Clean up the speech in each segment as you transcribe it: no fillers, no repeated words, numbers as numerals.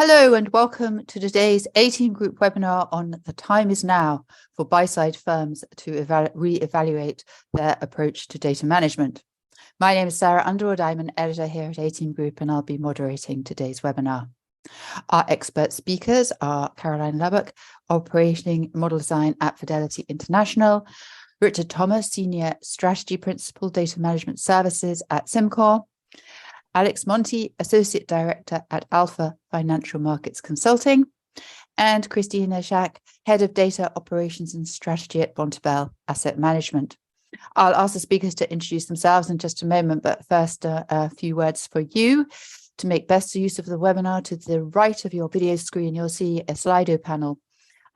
Hello and welcome to today's 18 Group webinar on the time is now for buy-side firms to re-evaluate their approach to data management. My name is Sarah Underwood. I'm an editor here at 18 Group and I'll be moderating today's webinar. Our expert speakers are Caroline Lubbock, Operating Model Design at Fidelity International, Richard Thomas, Senior Strategy Principal Data Management Services at SimCorp, Alex Monti, Associate Director at Alpha Financial Markets Consulting, and Christina Schack, Head of Data Operations and Strategy at Bontebel Asset Management. I'll ask the speakers to introduce themselves in just a moment, but first a few words for you. To make best use of the webinar, to the right of your video screen, you'll see a Slido panel.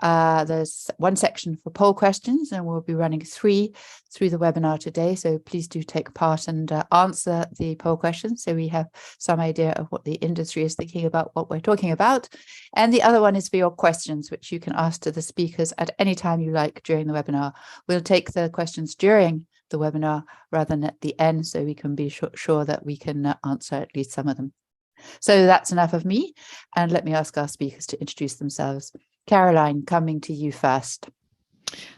There's one section for poll questions, and we'll be running 3 through the webinar today. So please do take part and answer the poll questions so we have some idea of what the industry is thinking about what we're talking about. And the other one is for your questions, which you can ask to the speakers at any time you like during the webinar. We'll take the questions during the webinar rather than at the end, so we can be sure that we can answer at least some of them. So that's enough of me, and let me ask our speakers to introduce themselves. Caroline, coming to you first.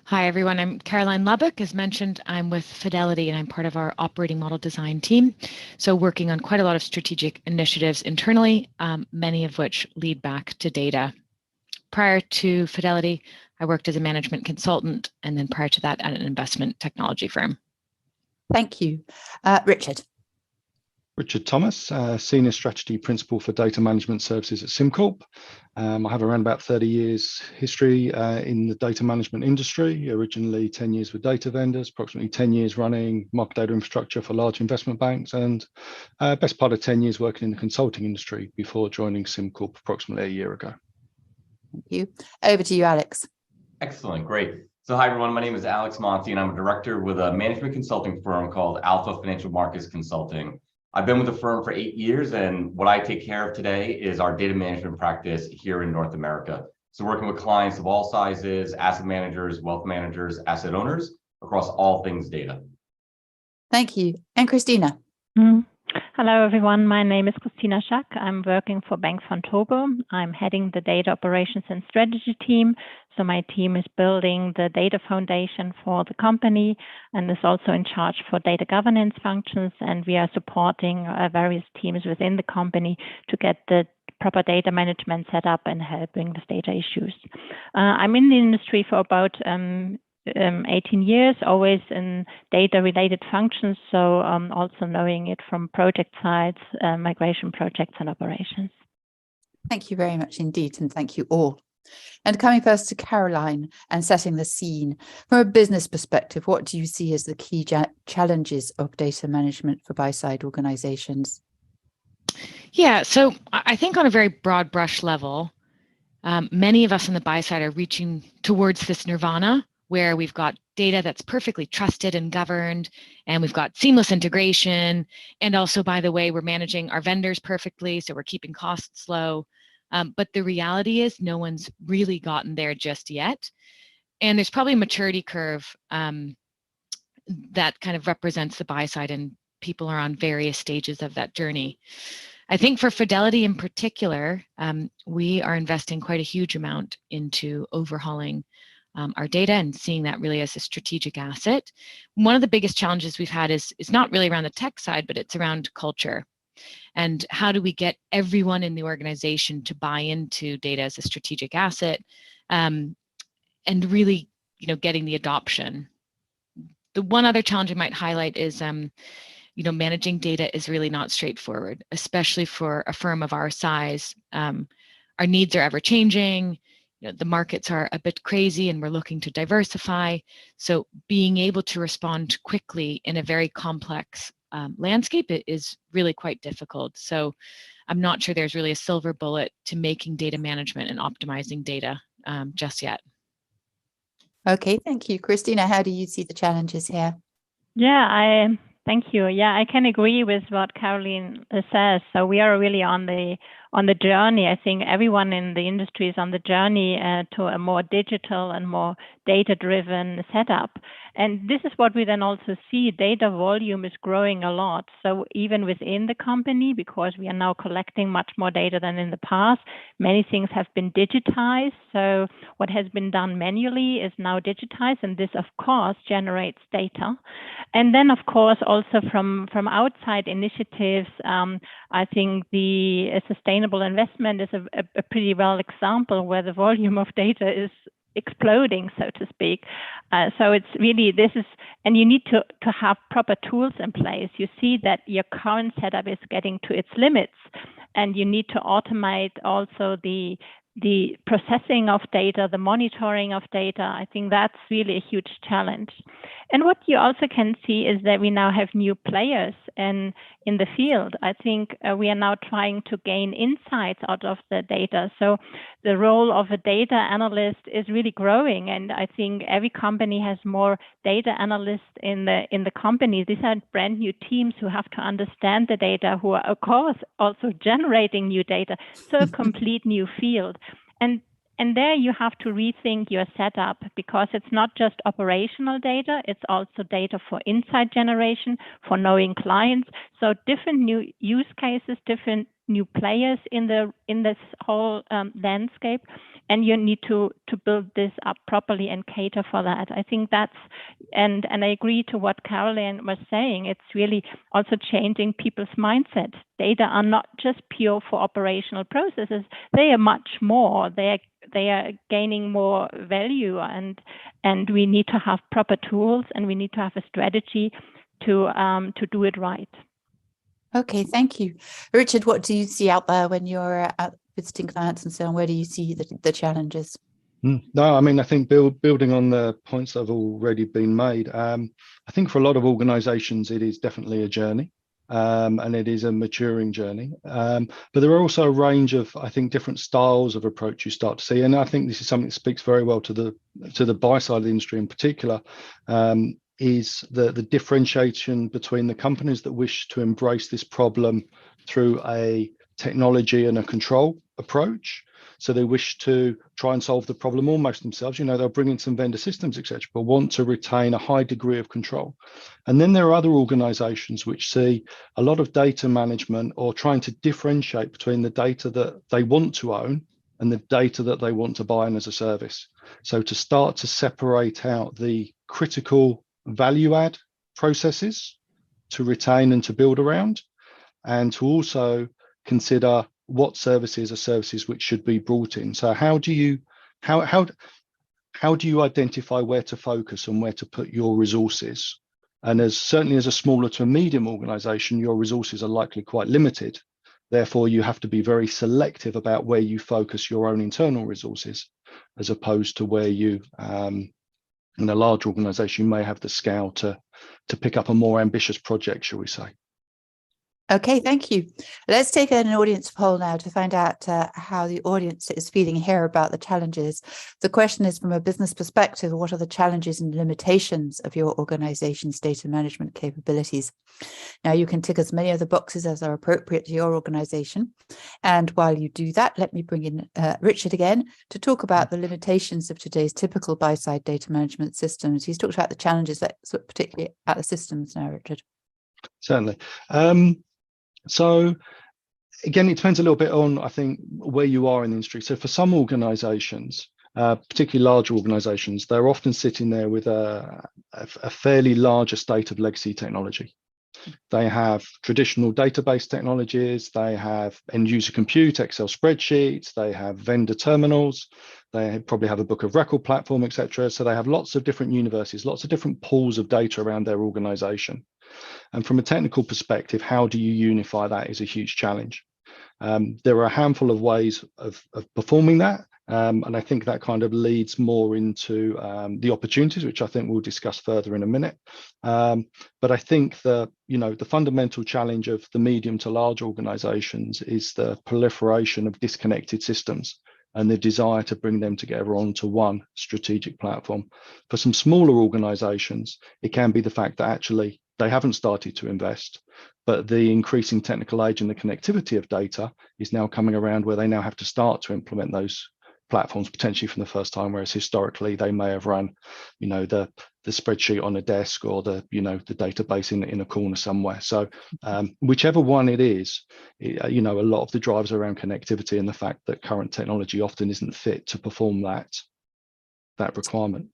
Hi, everyone. I'm Caroline Lubbock. As mentioned, I'm with Fidelity and I'm part of our operating model design team. So working on quite a lot of strategic initiatives internally, many of which lead back to data. Prior to Fidelity, I worked as a management consultant, and then prior to that at an investment technology firm. Thank you. Richard. Richard Thomas, Senior Strategy Principal for Data Management Services at SimCorp. I have around about 30 years history in the data management industry, originally 10 years with data vendors, approximately 10 years running market data infrastructure for large investment banks, and best part of 10 years working in the consulting industry before joining SimCorp approximately a year ago. Thank you. Over to you, Alex. Excellent, great. So hi, everyone. My name is Alex Monti, and I'm a director with a management consulting firm called Alpha Financial Markets Consulting. I've been with the firm for 8 years, and what I take care of today is our data management practice here in North America. So working with clients of all sizes, asset managers, wealth managers, asset owners, across all things data. Thank you. And Christina. Hello, everyone. My name is Christina Schack. I'm working for Bank Vontobel. I'm heading the data operations and strategy team. So my team is building the data foundation for the company and is also in charge for data governance functions. And we are supporting various teams within the company to get the proper data management set up and helping with data issues. I'm in the industry for about 18 years, always in data-related functions, so also knowing it from project sides, migration projects and operations. Thank you very much indeed, and thank you all. And coming first to Caroline and setting the scene, from a business perspective, what do you see as the key challenges of data management for buy-side organizations? Yeah, so I think on a very broad brush level, many of us on the buy side are reaching towards this nirvana where we've got data that's perfectly trusted and governed, and we've got seamless integration. And also, by the way, we're managing our vendors perfectly, so we're keeping costs low. But the reality is no one's really gotten there just yet. And there's probably a maturity curve that kind of represents the buy side, and people are on various stages of that journey. I think for Fidelity in particular, we are investing quite a huge amount into overhauling our data and seeing that really as a strategic asset. One of the biggest challenges we've had is not really around the tech side, but it's around culture. And how do we get everyone in the organization to buy into data as a strategic asset, and really, getting the adoption. The one other challenge I might highlight is, managing data is really not straightforward, especially for a firm of our size. Our needs are ever changing. The markets are a bit crazy and we're looking to diversify. So being able to respond quickly in a very complex landscape is really quite difficult. So I'm not sure there's really a silver bullet to making data management and optimizing data just yet. Okay, thank you. Christina, how do you see the challenges here? Yeah, thank you. Yeah, I can agree with what Caroline says. So we are really on the journey. I think everyone in the industry is on the journey to a more digital and more data-driven setup. And this is what we then also see. Data volume is growing a lot. So even within the company, because we are now collecting much more data than in the past, many things have been digitized. So what has been done manually is now digitized, and this, of course, generates data. And then, of course, also from outside initiatives, I think the sustainable investment is a pretty well example where the volume of data is exploding, so to speak. So it's really, and you need to have proper tools in place. You see that your current setup is getting to its limits, and you need to automate also the processing of data, the monitoring of data. I think that's really a huge challenge. And what you also can see is that we now have new players in the field. I think we are now trying to gain insights out of the data. So the role of a data analyst is really growing, and I think every company has more data analysts in the company. These are brand new teams who have to understand the data, who are, of course, also generating new data. So a complete new field. And there you have to rethink your setup, because it's not just operational data, it's also data for insight generation, for knowing clients. So different new use cases, different new players in this whole landscape, and you need to build this up properly and cater for that. I think that's, and I agree to what Caroline was saying. It's really also changing people's mindset. Data are not just pure for operational processes; they are much more. They are gaining more value, and we need to have proper tools, and we need to have a strategy to do it right. Okay, thank you. Richard, what do you see out there when you're out visiting clients and so on? Where do you see the challenges? No, I mean, I think building on the points that have already been made, I think for a lot of organizations, it is definitely a journey. And it is a maturing journey. But there are also a range of, I think, different styles of approach you start to see. And I think this is something that speaks very well to the buy side of the industry in particular, is the differentiation between the companies that wish to embrace this problem through a technology and a control approach. So they wish to try and solve the problem almost themselves. They'll bring in some vendor systems, etc., but want to retain a high degree of control. And then there are other organizations which see a lot of data management, or trying to differentiate between the data that they want to own and the data that they want to buy in as a service. So to start to separate out the critical value add processes to retain and to build around, and to also consider what services are services which should be brought in. So how do you identify where to focus and where to put your resources? And certainly as a smaller to a medium organization, your resources are likely quite limited. Therefore, you have to be very selective about where you focus your own internal resources, as opposed to where you, in a large organization, you may have the scale to pick up a more ambitious project, shall we say. Okay, thank you. Let's take an audience poll now to find out how the audience is feeling here about the challenges. The question is, from a business perspective, what are the challenges and limitations of your organization's data management capabilities? Now, you can tick as many of the boxes as are appropriate to your organization. And while you do that, let me bring in Richard again to talk about the limitations of today's typical buy-side data management systems. He's talked about the challenges, particularly at the systems now, Richard. Certainly. So again, it depends a little bit on, I think, where you are in the industry. So for some organizations, particularly large organizations, they're often sitting there with a fairly large estate of legacy technology. They have traditional database technologies, they have end user compute, Excel spreadsheets, they have vendor terminals, they probably have a book of record platform, etc. So they have lots of different universes, lots of different pools of data around their organization. And from a technical perspective, how do you unify that is a huge challenge. There are a handful of ways of performing that. And I think that kind of leads more into the opportunities, which I think we'll discuss further in a minute. But I think the fundamental challenge of the medium to large organizations is the proliferation of disconnected systems and the desire to bring them together onto one strategic platform. For some smaller organizations, it can be the fact that actually they haven't started to invest, but the increasing technical age and the connectivity of data is now coming around where they now have to start to implement those platforms potentially from the first time, whereas historically they may have run, the spreadsheet on a desk or the database in a corner somewhere. So whichever one it is, a lot of the drivers are around connectivity and the fact that current technology often isn't fit to perform that requirement.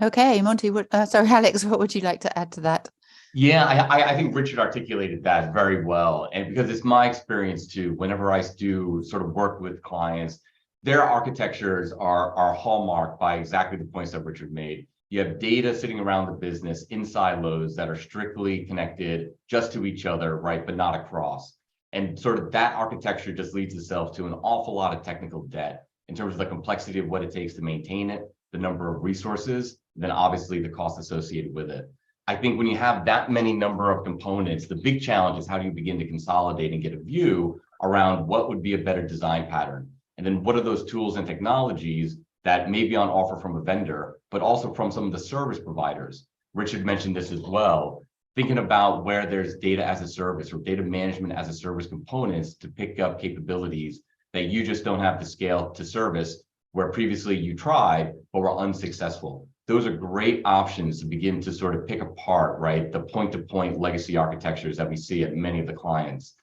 Okay, Monty, sorry, Alex, what would you like to add to that? Yeah, I think Richard articulated that very well. And because it's my experience too, whenever I do sort of work with clients, their architectures are hallmarked by exactly the points that Richard made. You have data sitting around the business in silos that are strictly connected just to each other, right, but not across. And sort of that architecture just leads itself to an awful lot of technical debt in terms of the complexity of what it takes to maintain it, the number of resources, then obviously the cost associated with it. I think when you have that many number of components, the big challenge is how do you begin to consolidate and get a view around what would be a better design pattern? And then what are those tools and technologies that may be on offer from a vendor, but also from some of the service providers? Richard mentioned this as well, thinking about where there's data as a service or data management as a service components to pick up capabilities that you just don't have the scale to service, where previously you tried, but were unsuccessful. Those are great options to begin to sort of pick apart, right, the point-to-point legacy architectures that we see at many of the clients.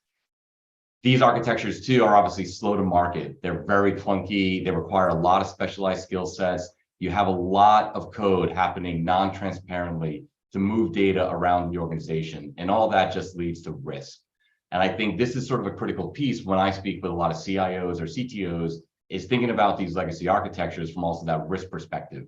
These architectures too are obviously slow to market. They're very clunky. They require a lot of specialized skill sets. You have a lot of code happening non-transparently to move data around the organization, and all that just leads to risk. And I think this is sort of a critical piece when I speak with a lot of CIOs or CTOs, is thinking about these legacy architectures from also that risk perspective.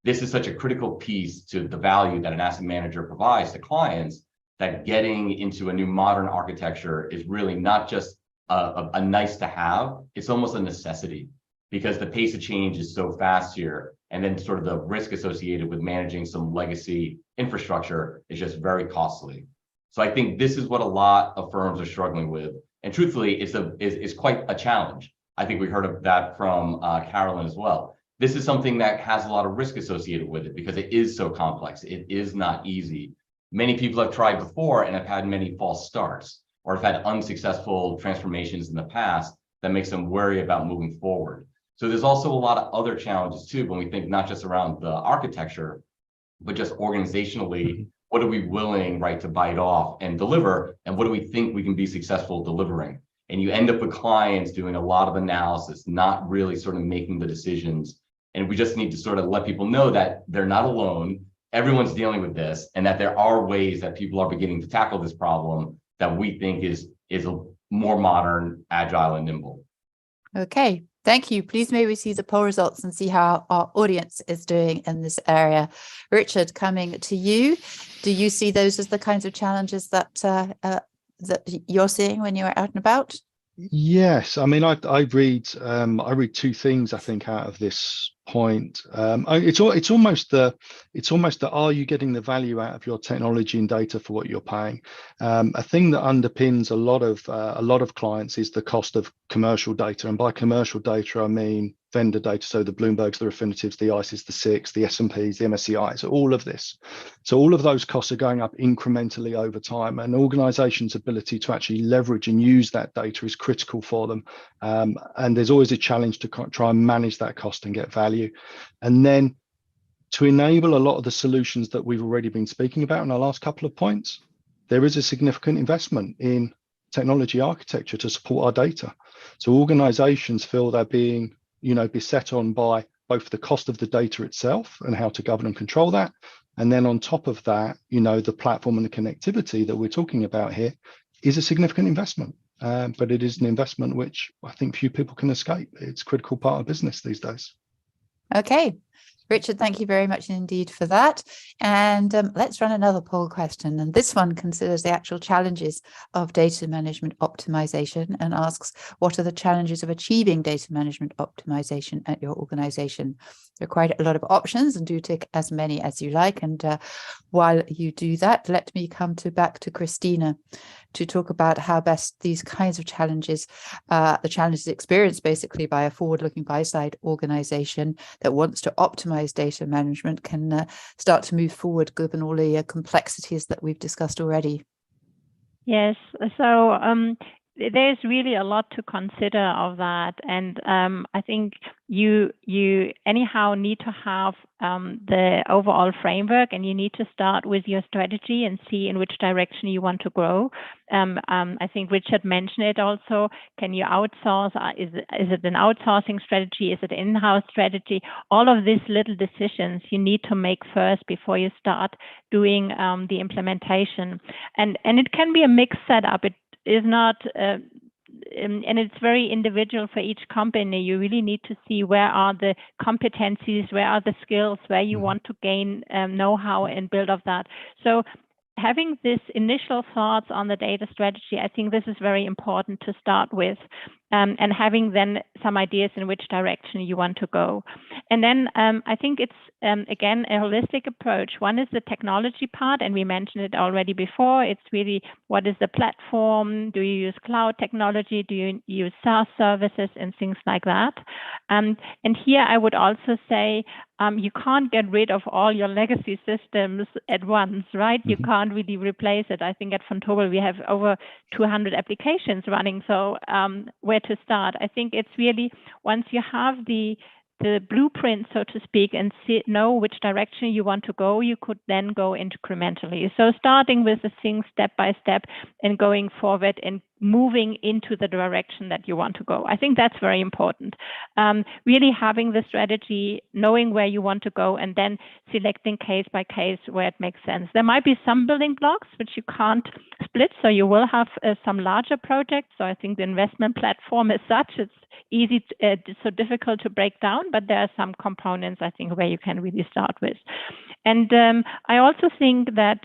This is such a critical piece to the value that an asset manager provides to clients, that getting into a new modern architecture is really not just a nice to have, it's almost a necessity, because the pace of change is so fast here. And then sort of the risk associated with managing some legacy infrastructure is just very costly. So I think this is what a lot of firms are struggling with. And truthfully, it's quite a challenge. I think we heard of that from Carolyn as well. This is something that has a lot of risk associated with it because it is so complex. It is not easy. Many people have tried before and have had many false starts or have had unsuccessful transformations in the past that makes them worry about moving forward. So there's also a lot of other challenges too, when we think not just around the architecture, but just organizationally, what are we willing, right, to bite off and deliver? And what do we think we can be successful delivering? And you end up with clients doing a lot of analysis, not really sort of making the decisions. And we just need to sort of let people know that they're not alone. Everyone's dealing with this, and that there are ways that people are beginning to tackle this problem that we think is a more modern, agile, and nimble. Okay, thank you. Please may we see the poll results and see how our audience is doing in this area. Richard, coming to you, do you see those as the kinds of challenges that that you're seeing when you're out and about? Yes, I mean, I read two things I think out of this point. It's almost the are you getting the value out of your technology and data for what you're paying? A thing that underpins a lot of clients is the cost of commercial data, and by commercial data I mean vendor data, so the Bloombergs, the Refinitivs, the ICEs, the SIX, the S&Ps, the MSCIs, all of this. So all of those costs are going up incrementally over time, and organizations' ability to actually leverage and use that data is critical for them. And there's always a challenge to try and manage that cost and get value. And then to enable a lot of the solutions that we've already been speaking about in our last couple of points, there is a significant investment in technology architecture to support our data. So organizations feel they're being beset on by both the cost of the data itself and how to govern and control that. And then on top of that, the platform and the connectivity that we're talking about here is a significant investment. But it is an investment which I think few people can escape. It's a critical part of business these days. Okay. Richard, thank you very much indeed for that. And let's run another poll question. And this one considers the actual challenges of data management optimization and asks, what are the challenges of achieving data management optimization at your organization? There are quite a lot of options, and do tick as many as you like. And while you do that, let me come back to Christina to talk about how best these kinds of challenges, the challenges experienced basically by a forward-looking buy-side organization that wants to optimize data management, can start to move forward given all the complexities that we've discussed already. Yes, so there's really a lot to consider of that, and I think you anyhow need to have the overall framework, and you need to start with your strategy and see in which direction you want to grow. I think Richard mentioned it also. Can you outsource? Is it an outsourcing strategy? Is it an in-house strategy? All of these little decisions you need to make first before you start doing the implementation. And it can be a mixed setup. It is not, and it's very individual for each company. You really need to see where are the competencies, where are the skills, where you want to gain know-how and build of that. So having this initial thoughts on the data strategy, I think this is very important to start with, and having then some ideas in which direction you want to go. And then I think it's, again, a holistic approach. One is the technology part, and we mentioned it already before. It's really, what is the platform? Do you use cloud technology? Do you use SaaS services and things like that? And here I would also say, you can't get rid of all your legacy systems at once, right? You can't really replace it. I think at Vontobel we have over 200 applications running. So where to start? I think it's really, once you have the blueprint, so to speak, and know which direction you want to go, you could then go incrementally. So starting with the things step by step and going forward and moving into the direction that you want to go. I think that's very important. Really having the strategy, knowing where you want to go, and then selecting case by case where it makes sense. There might be some building blocks which you can't split, so you will have some larger projects. So I think the investment platform as such, it's easy, so difficult to break down, but there are some components I think where you can really start with. And I also think that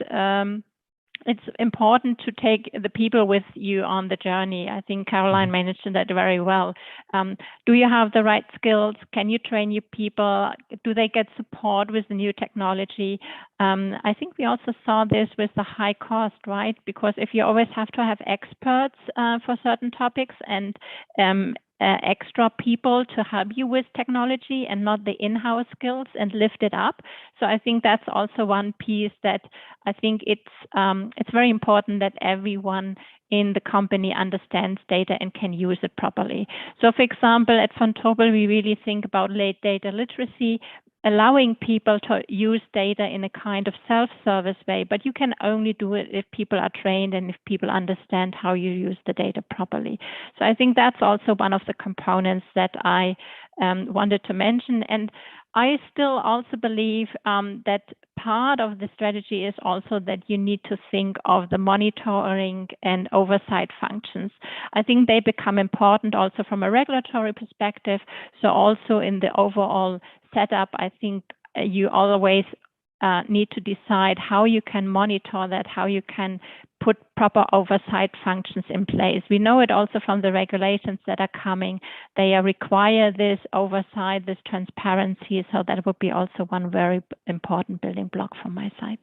it's important to take the people with you on the journey. I think Caroline managed that very well. Do you have the right skills? Can you train your people? Do they get support with the new technology? I think we also saw this with the high cost, right? Because if you always have to have experts for certain topics and extra people to help you with technology and not the in-house skills and lift it up. So I think that's also one piece that I think it's very important that everyone in the company understands data and can use it properly. So for example, at Vontobel, we really think about late data literacy, allowing people to use data in a kind of self-service way, but you can only do it if people are trained and if people understand how you use the data properly. So I think that's also one of the components that I wanted to mention. And I still also believe that part of the strategy is also that you need to think of the monitoring and oversight functions. I think they become important also from a regulatory perspective. So also in the overall setup, I think you always need to decide how you can monitor that, how you can put proper oversight functions in place. We know it also from the regulations that are coming. They require this oversight, this transparency. So that would be also one very important building block from my side.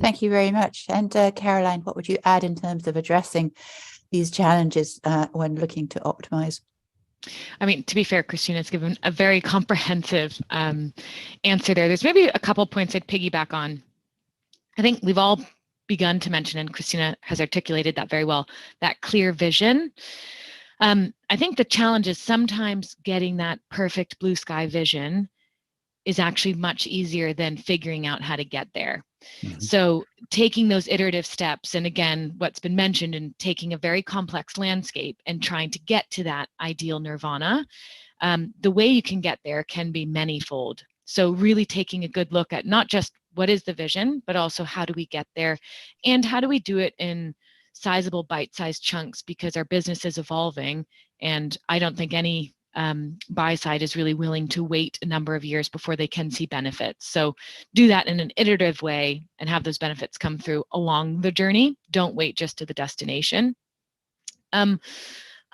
Thank you very much. And Caroline, what would you add in terms of addressing these challenges when looking to optimize? I mean, to be fair, Christina's given a very comprehensive answer there. There's maybe a couple points I'd piggyback on. I think we've all begun to mention, and Christina has articulated that very well, that clear vision. I think the challenge is sometimes getting that perfect blue sky vision is actually much easier than figuring out how to get there. So taking those iterative steps, and again, what's been mentioned, and taking a very complex landscape and trying to get to that ideal nirvana, the way you can get there can be manyfold. So really taking a good look at not just what is the vision, but also how do we get there, and how do we do it in sizable bite-sized chunks, because our business is evolving, and I don't think any buy side is really willing to wait a number of years before they can see benefits. So do that in an iterative way and have those benefits come through along the journey. Don't wait just to the destination.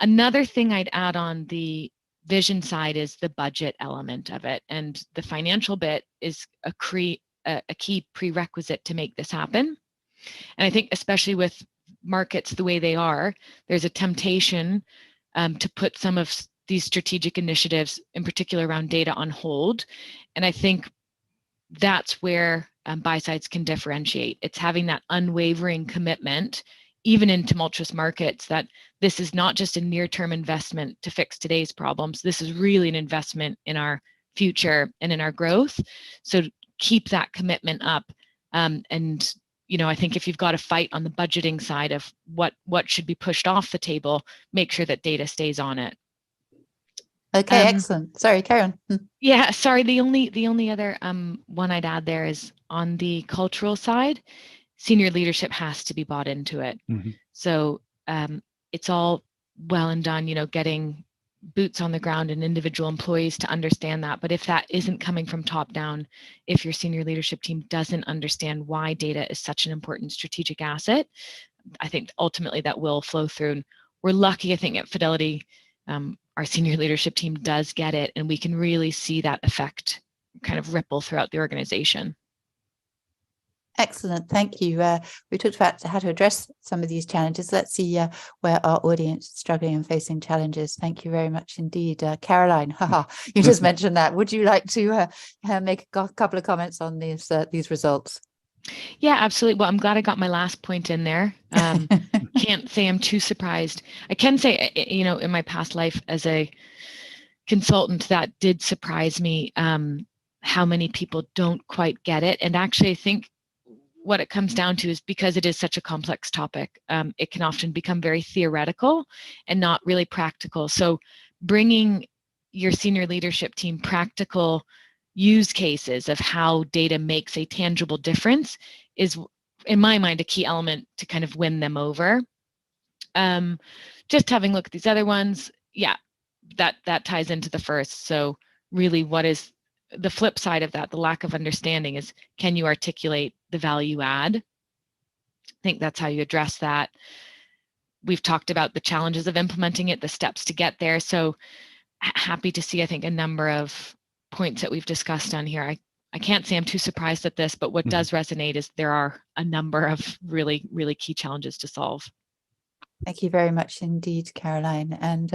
Another thing I'd add on the vision side is the budget element of it, and the financial bit is a key prerequisite to make this happen. And I think especially with markets the way they are, there's a temptation to put some of these strategic initiatives, in particular around data, on hold. And I think that's where buy sides can differentiate. It's having that unwavering commitment even in tumultuous markets, that this is not just a near-term investment to fix today's problems. This is really an investment in our future and in our growth. So keep that commitment up. And I think if you've got a fight on the budgeting side of what should be pushed off the table, make sure that data stays on it. Okay, excellent. Sorry, carry on. Yeah, sorry. The only other one I'd add there is on the cultural side, senior leadership has to be bought into it. Mm-hmm. So it's all well and done, getting boots on the ground and individual employees to understand that. But if that isn't coming from top down, if your senior leadership team doesn't understand why data is such an important strategic asset, I think ultimately that will flow through. And we're lucky, I think, at Fidelity, our senior leadership team does get it, and we can really see that effect kind of ripple throughout the organization. Excellent, thank you. We talked about how to address some of these challenges. Let's see where our audience is struggling and facing challenges. Thank you very much indeed. Caroline, you just mentioned that. Would you like to make a couple of comments on these results? Yeah, absolutely. Well, I'm glad I got my last point in there. Can't say I'm too surprised. I can say, in my past life as a consultant, that did surprise me, how many people don't quite get it. And actually, I think what it comes down to is because it is such a complex topic, it can often become very theoretical and not really practical. So bringing your senior leadership team practical use cases of how data makes a tangible difference is, in my mind, a key element to kind of win them over. Just having a look at these other ones, yeah, that ties into the first. So really, what is the flip side of that? The lack of understanding is, can you articulate the value add? I think that's how you address that. We've talked about the challenges of implementing it, the steps to get there. So happy to see, I think, a number of points that we've discussed on here. I can't say I'm too surprised at this, but what does resonate is there are a number of really, really key challenges to solve. Thank you very much indeed, Caroline. And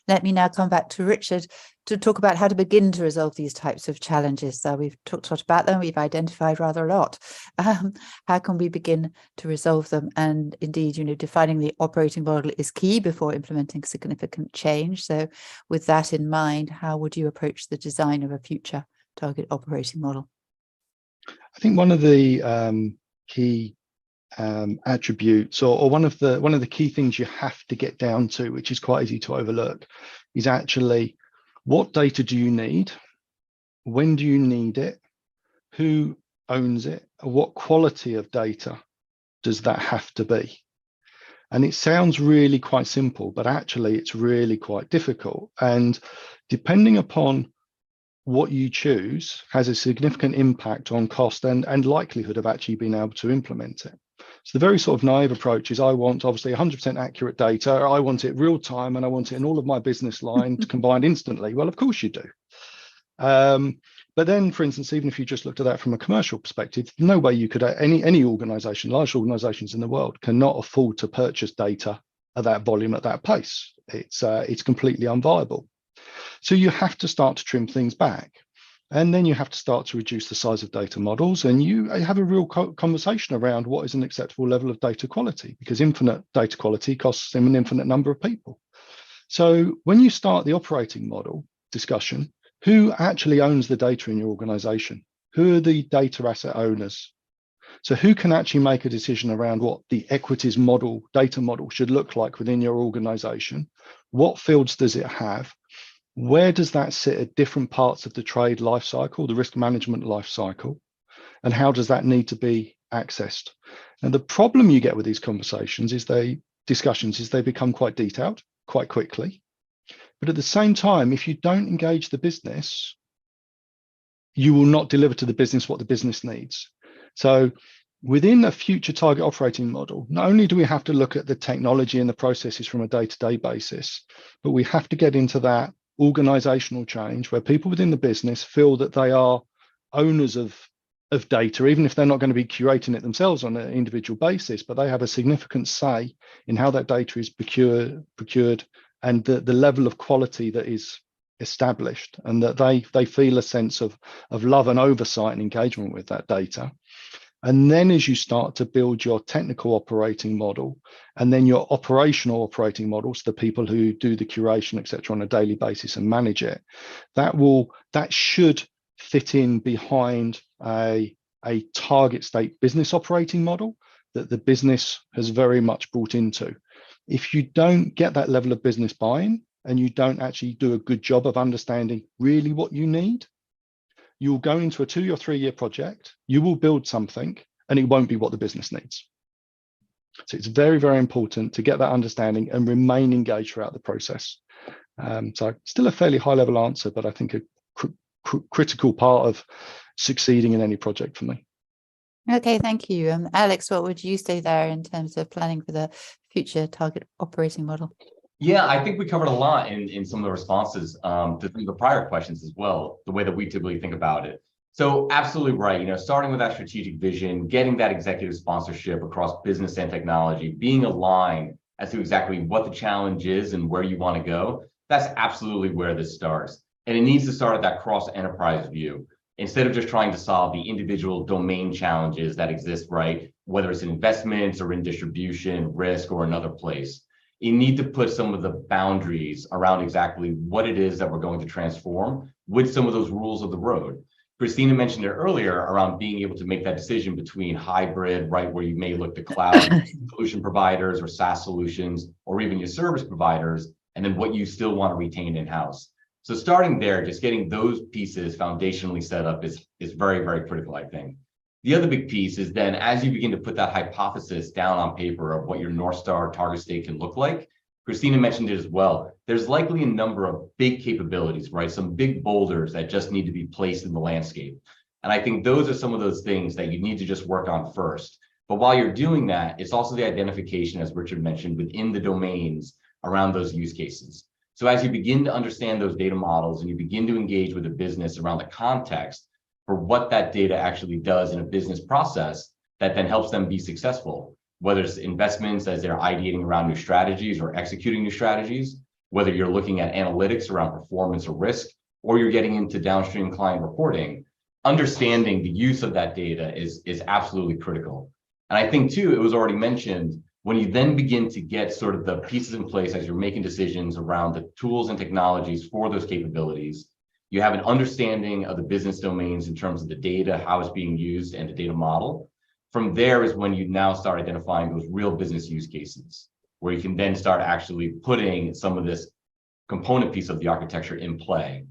let me now come back to Richard to talk about how to begin to resolve these types of challenges. So we've talked about them, we've identified rather a lot. How can we begin to resolve them? And indeed, defining the operating model is key before implementing significant change. So with that in mind, how would you approach the design of a future target operating model? I think one of the key attributes, or one of the key things you have to get down to, which is quite easy to overlook, is actually what data do you need, when do you need it, who owns it, what quality of data does that have to be? And it sounds really quite simple, but actually it's really quite difficult. And depending upon what you choose has a significant impact on cost and likelihood of actually being able to implement it. So the very sort of naive approach is, I want obviously 100% accurate data, I want it real time, and I want it in all of my business lines combined instantly. Well, of course you do. But then, for instance, even if you just looked at that from a commercial perspective, no way you could, any organization, large organizations in the world cannot afford to purchase data at that volume, at that pace. It's completely unviable. So you have to start to trim things back. And then you have to start to reduce the size of data models, and you have a real conversation around what is an acceptable level of data quality, because infinite data quality costs an infinite number of people. So when you start the operating model discussion, who actually owns the data in your organization? Who are the data asset owners? So who can actually make a decision around what the equities model, data model should look like within your organization? What fields does it have? Where does that sit at different parts of the trade life cycle, the risk management life cycle, and how does that need to be accessed? And the problem you get with these conversations is they become quite detailed quite quickly. But at the same time, if you don't engage the business, you will not deliver to the business what the business needs. So within a future target operating model, not only do we have to look at the technology and the processes from a day-to-day basis, but we have to get into that organizational change where people within the business feel that they are owners of data, even if they're not going to be curating it themselves on an individual basis, but they have a significant say in how that data is procured and the level of quality that is established, and that they feel a sense of love and oversight and engagement with that data. And then as you start to build your technical operating model and then your operational operating models, the people who do the curation, et cetera, on a daily basis and manage it, that should fit in behind a target state business operating model that the business has very much bought into. If you don't get that level of business buy-in and you don't actually do a good job of understanding really what you need, you'll go into a 2 or 3 year project, you will build something, and it won't be what the business needs. So it's very, very important to get that understanding and remain engaged throughout the process. So still a fairly high level answer, but I think a critical part of succeeding in any project for me. Okay, thank you. Alex, what would you say there in terms of planning for the future target operating model? Yeah, I think we covered a lot in some of the responses to the prior questions as well, the way that we typically think about it. So absolutely right. Starting with that strategic vision, getting that executive sponsorship across business and technology, being aligned as to exactly what the challenge is and where you want to go. That's absolutely where this starts. And it needs to start at that cross-enterprise view. Instead of just trying to solve the individual domain challenges that exist, right? Whether it's in investments or in distribution, risk, or another place. You need to put some of the boundaries around exactly what it is that we're going to transform with some of those rules of the road. Christina mentioned it earlier around being able to make that decision between hybrid, right, where you may look to cloud solution providers or SaaS solutions, or even your service providers, and then what you still want to retain in-house. So starting there, just getting those pieces foundationally set up is very, very critical, I think. The other big piece is then as you begin to put that hypothesis down on paper of what your North Star target state can look like, Christina mentioned it as well. There's likely a number of big capabilities, right? Some big boulders that just need to be placed in the landscape. And I think those are some of those things that you need to just work on first. But while you're doing that, it's also the identification, as Richard mentioned, within the domains around those use cases. So as you begin to understand those data models and you begin to engage with the business around the context for what that data actually does in a business process that then helps them be successful, whether it's investments as they're ideating around new strategies or executing new strategies, whether you're looking at analytics around performance or risk, or you're getting into downstream client reporting, understanding the use of that data is absolutely critical. And I think too, it was already mentioned, when you then begin to get sort of the pieces in place as you're making decisions around the tools and technologies for those capabilities, you have an understanding of the business domains in terms of the data, how it's being used, and the data model. From there is when you now start identifying those real business use cases, where you can then start actually putting some of this component piece of the architecture in play.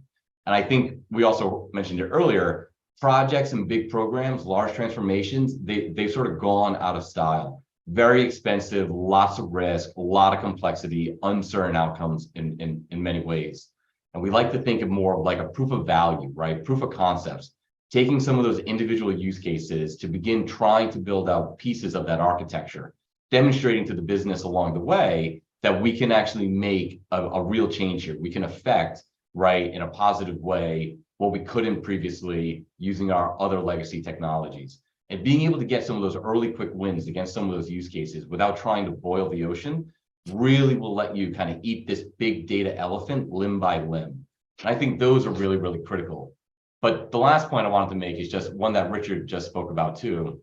And I think we also mentioned it earlier, projects and big programs, large transformations, they've sort of gone out of style. Very expensive, lots of risk, a lot of complexity, uncertain outcomes in many ways. And we like to think of more of like a proof of value, right? Proof of concepts, taking some of those individual use cases to begin trying to build out pieces of that architecture, demonstrating to the business along the way that we can actually make a real change here. We can affect, right, in a positive way, what we couldn't previously using our other legacy technologies. And being able to get some of those early quick wins against some of those use cases without trying to boil the ocean really will let you kind of eat this big data elephant limb by limb. And I think those are really, really critical. But the last point I wanted to make is just one that Richard just spoke about too,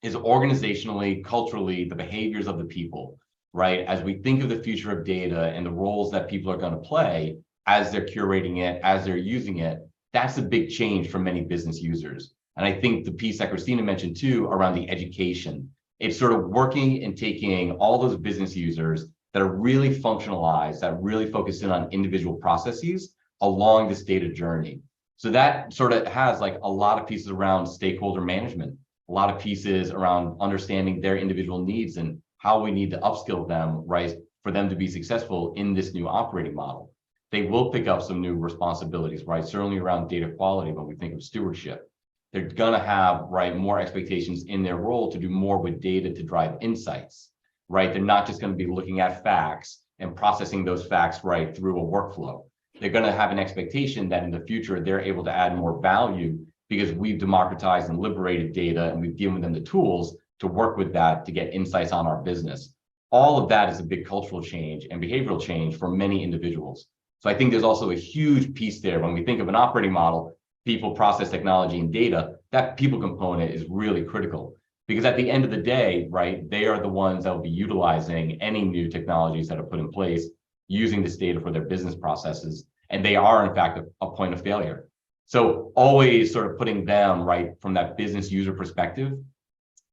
is organizationally, culturally, the behaviors of the people, right? As we think of the future of data and the roles that people are going to play as they're curating it, as they're using it, that's a big change for many business users. And I think the piece that Christina mentioned too around the education, it's sort of working and taking all those business users that are really functionalized, that really focus in on individual processes along this data journey. So that sort of has like a lot of pieces around stakeholder management, a lot of pieces around understanding their individual needs and how we need to upskill them, right, for them to be successful in this new operating model. They will pick up some new responsibilities, right? Certainly around data quality when we think of stewardship. They're going to have, right, more expectations in their role to do more with data to drive insights, right? They're not just going to be looking at facts and processing those facts, right, through a workflow. They're going to have an expectation that in the future, they're able to add more value because we've democratized and liberated data and we've given them the tools to work with that to get insights on our business. All of that is a big cultural change and behavioral change for many individuals. So I think there's also a huge piece there when we think of an operating model, people, process, technology, and data, that people component is really critical Because at the end of the day, right, they are the ones that will be utilizing any new technologies that are put in place, using this data for their business processes. And they are, in fact, a point of failure. So always sort of putting them right from that business user perspective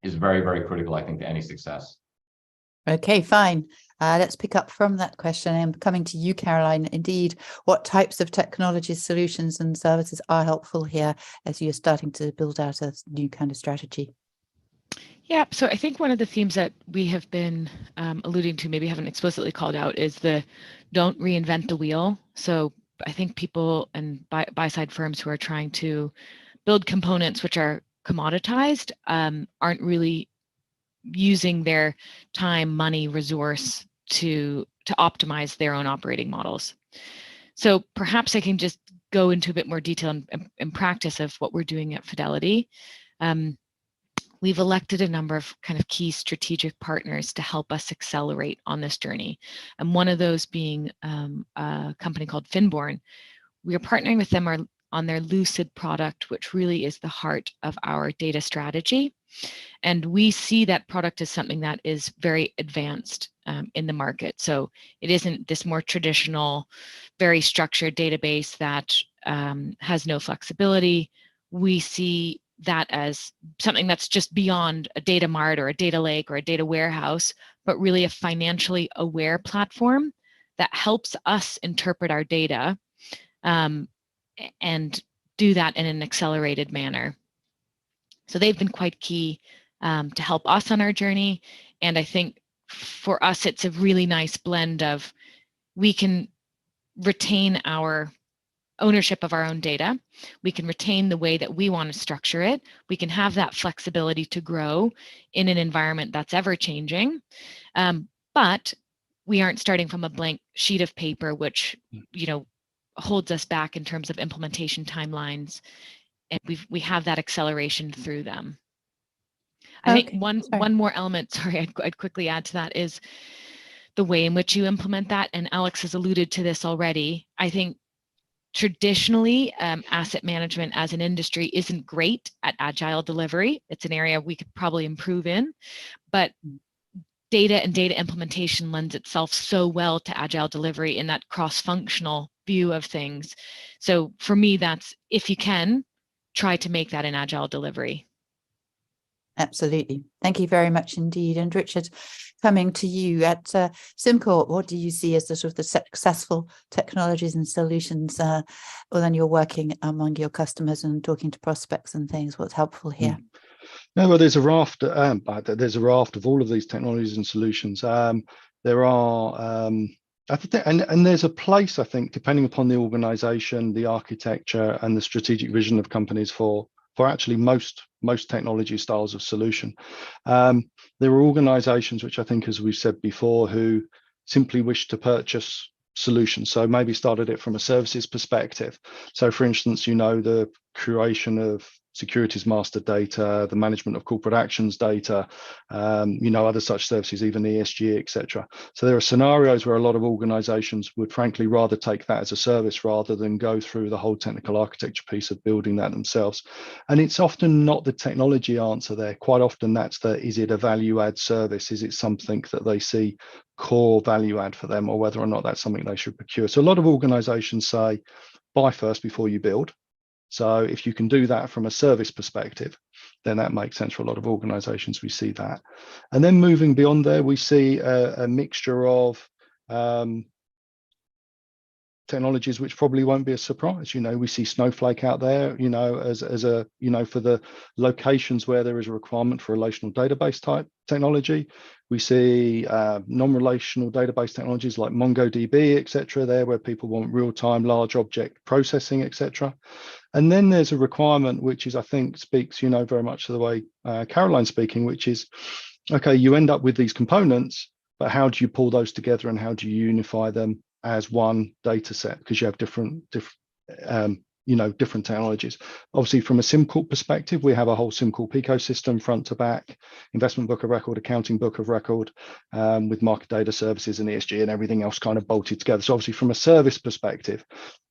is very, very critical, I think, to any success. Okay, fine. Let's pick up from that question. And coming to you, Caroline. Indeed, what types of technologies, solutions, and services are helpful here as you're starting to build out a new kind of strategy? Yeah, so I think one of the themes that we have been alluding to, maybe haven't explicitly called out, is the don't reinvent the wheel. So I think people and buy-side firms who are trying to build components which are commoditized aren't really using their time, money, resource to optimize their own operating models. So perhaps I can just go into a bit more detail and practice of what we're doing at Fidelity. We've elected a number of kind of key strategic partners to help us accelerate on this journey. And one of those being a company called Finborn. We are partnering with them on their Lucid product, which really is the heart of our data strategy. And we see that product as something that is very advanced in the market. So it isn't this more traditional, very structured database that has no flexibility. We see that as something that's just beyond a data mart or a data lake or a data warehouse, but really a financially aware platform that helps us interpret our data and do that in an accelerated manner. So they've been quite key to help us on our journey. And I think for us, it's a really nice blend of we can retain our ownership of our own data. We can retain the way that we want to structure it. We can have that flexibility to grow in an environment that's ever changing. But we aren't starting from a blank sheet of paper, which, holds us back in terms of implementation timelines. And we have that acceleration through them. I think one more element, sorry, I'd quickly add to that is the way in which you implement that. And Alex has alluded to this already. I think traditionally, asset management as an industry isn't great at agile delivery. It's an area we could probably improve in, but data and data implementation lends itself so well to agile delivery in that cross-functional view of things. So for me, that's, if you can, try to make that an agile delivery. Absolutely. Thank you very much indeed. And Richard, coming to you at SimCorp, what do you see as the sort of the successful technologies and solutions when you're working among your customers and talking to prospects and things? What's helpful here? No, well, there's a raft. There's a raft of all of these technologies and solutions. There are, I think, and there's a place, I think, depending upon the organisation, the architecture, and the strategic vision of companies for actually most technology styles of solution. There are organisations which I think, as we've said before, who simply wish to purchase solutions. So maybe started it from a services perspective. So, for instance, the creation of securities master data, the management of corporate actions data, other such services, even ESG, etc. So there are scenarios where a lot of organizations would frankly rather take that as a service rather than go through the whole technical architecture piece of building that themselves. And it's often not the technology answer there. Quite often that's is it a value add service? Is it something that they see core value add for them, or whether or not that's something they should procure? So a lot of organizations say, buy first before you build. So if you can do that from a service perspective, then that makes sense for a lot of organizations. We see that. And then moving beyond there, we see a mixture of technologies which probably won't be a surprise. We see Snowflake out there, as a, for the locations where there is a requirement for relational database type technology. We see non-relational database technologies like MongoDB, etc. there, where people want real-time large object processing, etc. And then there's a requirement which is, I think, speaks, very much to the way Caroline's speaking, which is, okay, you end up with these components, but how do you pull those together and how do you unify them as one data set? Because you have different different technologies. Obviously, from a SimCorp perspective, we have a whole SimCorp ecosystem, front to back, investment book of record, accounting book of record, with market data services and ESG and everything else kind of bolted together. So obviously, from a service perspective,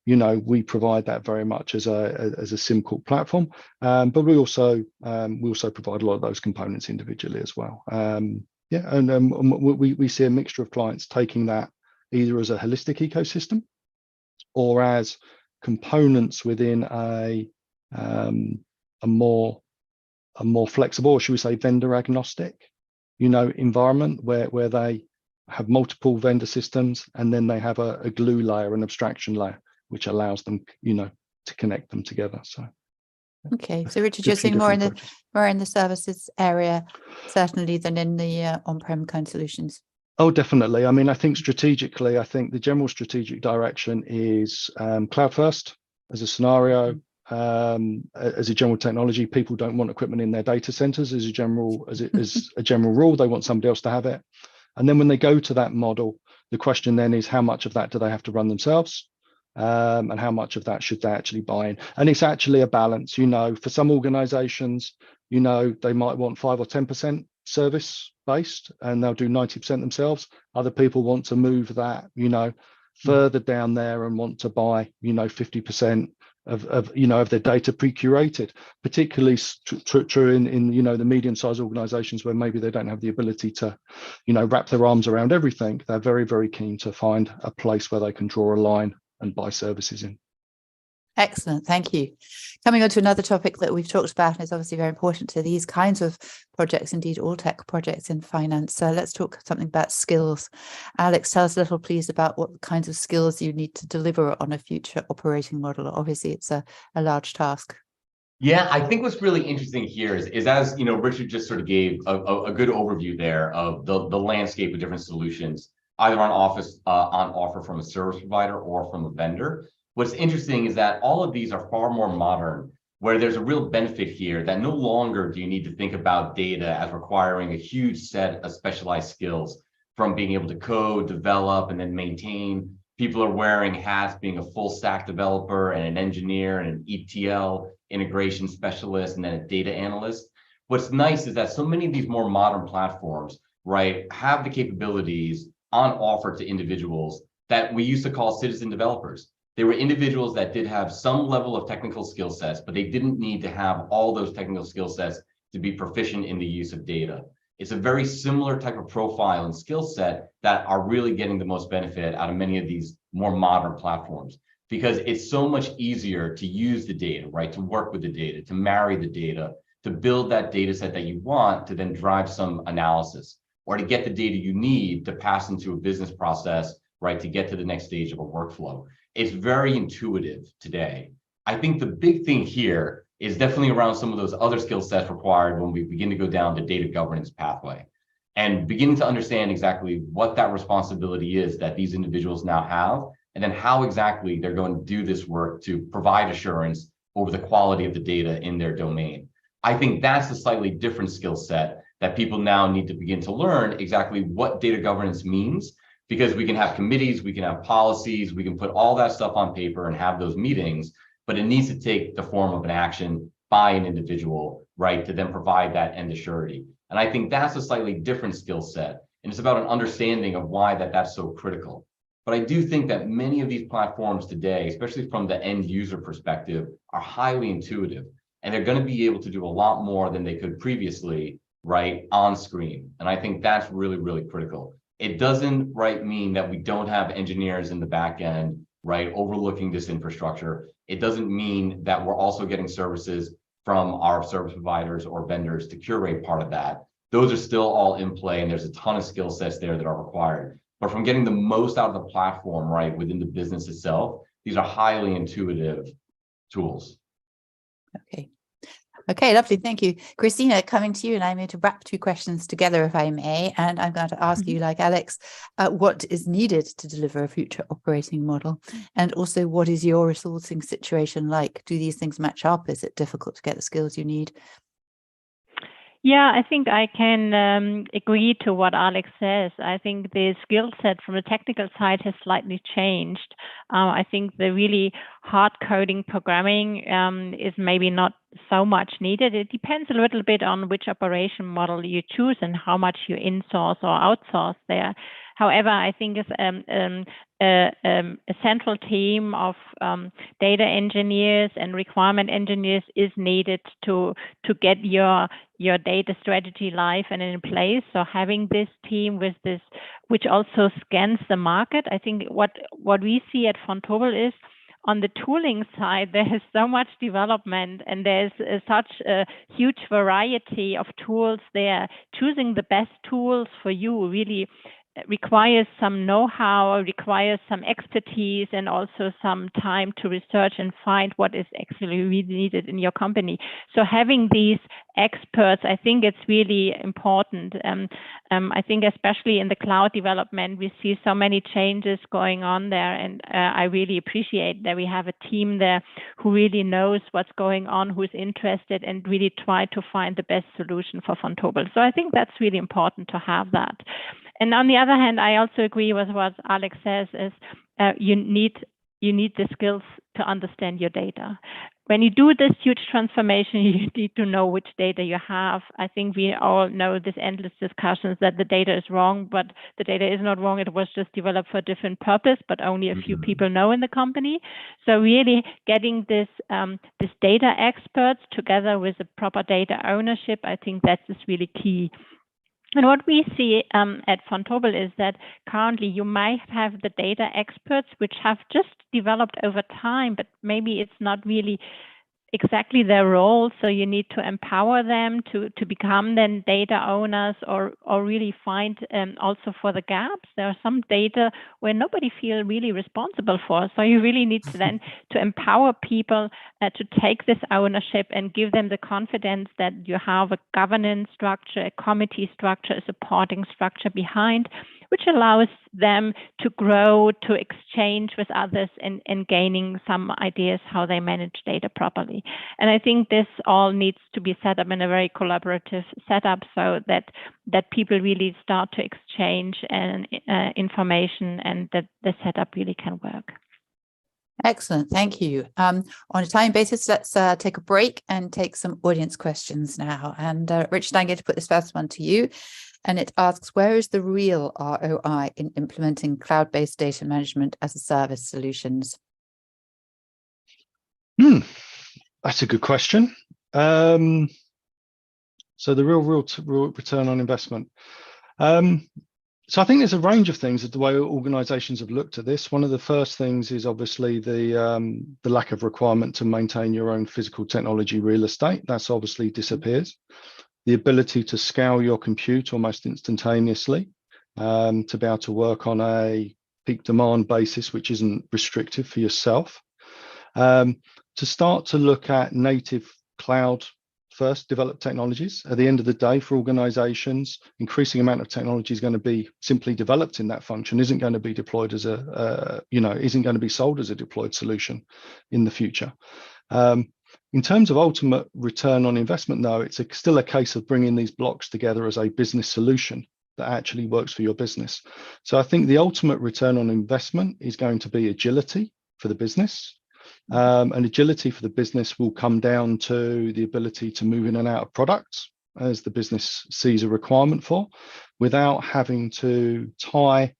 we provide that very much as a SimCorp platform, but we also provide a lot of those components individually as well. We see a mixture of clients taking that either as a holistic ecosystem or as components within a more flexible, or should we say vendor agnostic, environment where they have multiple vendor systems, and then they have a glue layer, an abstraction layer, which allows them, to connect them together. So. Okay, so Richard, you're seeing more in the services area, certainly, than in the on-prem kind of solutions. Oh, definitely. I mean, I think strategically, the general strategic direction is cloud first as a scenario. As a general technology, people don't want equipment in their data centers as a general rule. They want somebody else to have it. And then when they go to that model, the question then is how much of that do they have to run themselves? And how much of that should they actually buy in? And it's actually a balance. For some organizations, they might want 5 or 10% service based, and they'll do 90% themselves. Other people want to move that, further down there and want to buy, 50% of their data pre-curated, particularly true in the medium-sized organizations where maybe they don't have the ability to, wrap their arms around everything. They're very, very keen to find a place where they can draw a line and buy services in. Excellent, thank you. Coming on to another topic that we've talked about and is obviously very important to these kinds of projects, indeed all tech projects in finance. So let's talk something about skills. Alex, tell us a little, please, about what kinds of skills you need to deliver on a future operating model. Obviously, it's a large task. Yeah, I think what's really interesting here is as Richard just sort of gave a good overview there of the landscape of different solutions, either on offer from a service provider or from a vendor. What's interesting is that all of these are far more modern, where there's a real benefit here that no longer do you need to think about data as requiring a huge set of specialized skills, from being able to code, develop, and then maintain. People are wearing hats, being a full stack developer and an engineer and an ETL integration specialist and then a data analyst. What's nice is that so many of these more modern platforms, right, have the capabilities on offer to individuals that we used to call citizen developers. They were individuals that did have some level of technical skill sets, but they didn't need to have all those technical skill sets to be proficient in the use of data. It's a very similar type of profile and skill set that are really getting the most benefit out of many of these more modern platforms, because it's so much easier to use the data, right? To work with the data, to marry the data, to build that data set that you want to then drive some analysis, or to get the data you need to pass into a business process, right? To get to the next stage of a workflow. It's very intuitive today. I think the big thing here is definitely around some of those other skill sets required when we begin to go down the data governance pathway and beginning to understand exactly what that responsibility is that these individuals now have, and then how exactly they're going to do this work to provide assurance over the quality of the data in their domain. I think that's a slightly different skill set that people now need to begin to learn exactly what data governance means, because we can have committees, we can have policies, we can put all that stuff on paper and have those meetings, but it needs to take the form of an action by an individual, right, to then provide that end of surety. And I think that's a slightly different skill set. And it's about an understanding of why that's so critical. But I do think that many of these platforms today, especially from the end user perspective, are highly intuitive. And they're going to be able to do a lot more than they could previously, right, on screen. And I think that's really, really critical. It doesn't, right, mean that we don't have engineers in the back end, right, overlooking this infrastructure. It doesn't mean that we're also getting services from our service providers or vendors to curate part of that. Those are still all in play, and there's a ton of skill sets there that are required. But from getting the most out of the platform, right, within the business itself, these are highly intuitive tools. Okay, lovely. Thank you. Christina, coming to you, and I'm going to wrap two questions together, if I may. And I'm going to ask you, like Alex, what is needed to deliver a future operating model? And also, what is your resourcing situation like? Do these things match up? Is it difficult to get the skills you need? Yeah, I think I can agree to what Alex says. I think the skill set from the technical side has slightly changed. I think the really hard coding programming is maybe not so much needed. It depends a little bit on which operation model you choose and how much you insource or outsource there. However, I think a central team of data engineers and requirement engineers is needed to get your data strategy live and in place. So having this team with this, which also scans the market, I think what we see at Vontobel is, on the tooling side, there is so much development and there's such a huge variety of tools there. Choosing the best tools for you really requires some know-how, requires some expertise, and also some time to research and find what is actually really needed in your company. So having these experts, I think it's really important. I think especially in the cloud development, we see so many changes going on there, and I really appreciate that we have a team there who really knows what's going on, who's interested, and really try to find the best solution for Vontobel. So I think that's really important to have that. And on the other hand, I also agree with what Alex says, is you need the skills to understand your data. When you do this huge transformation, you need to know which data you have. I think we all know this endless discussions that the data is wrong, but the data is not wrong. It was just developed for a different purpose, but only a few people know in the company. So really getting this data experts together with the proper data ownership, I think that is really key. And what we see at Vontobel is that currently you might have the data experts which have just developed over time, but maybe it's not really exactly their role. So you need to empower them to become then data owners, or really find also for the gaps. There are some data where nobody feels really responsible for. So you really need to then to empower people to take this ownership and give them the confidence that you have a governance structure, a committee structure, a supporting structure behind, which allows them to grow, to exchange with others, and gaining some ideas how they manage data properly. And I think this all needs to be set up in a very collaborative setup, so that people really start to exchange information, and that the setup really can work. Excellent, thank you. On a time basis, let's take a break and take some audience questions now. And Richard, I'm going to put this first one to you. And it asks, where is the real ROI in implementing cloud-based data management as a service solutions? That's a good question. So the real return on investment. So I think there's a range of things, the way organizations have looked at this. One of the first things is obviously the lack of requirement to maintain your own physical technology real estate. That's obviously disappears. The ability to scale your compute almost instantaneously, to be able to work on a peak demand basis, which isn't restrictive for yourself. To start to look at native cloud first developed technologies. At the end of the day, for organizations, increasing amount of technology is going to be simply developed in that function, isn't going to be deployed as isn't going to be sold as a deployed solution in the future. In terms of ultimate return on investment, though, it's still a case of bringing these blocks together as a business solution that actually works for your business. So I think the ultimate return on investment is going to be agility for the business. And agility for the business will come down to the ability to move in and out of products as the business sees a requirement for, without having to tie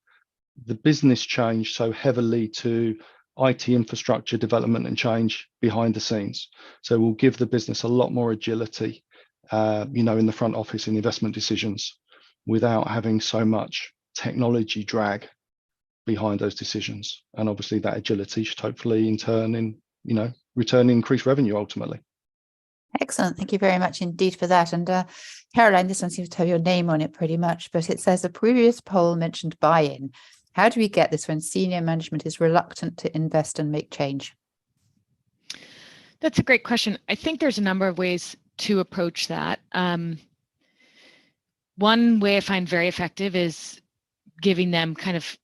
the business change so heavily to IT infrastructure development and change behind the scenes. So we'll give the business a lot more agility, in the front office in investment decisions, without having so much technology drag behind those decisions. And obviously that agility should hopefully in turn return increased revenue ultimately. Excellent. Thank you very much indeed for that. And Caroline, this one seems to have your name on it pretty much, but it says a previous poll mentioned buy-in. How do we get this when senior management is reluctant to invest and make change? That's a great question. I think there's a number of ways to approach that. One way I find very effective is giving them kind of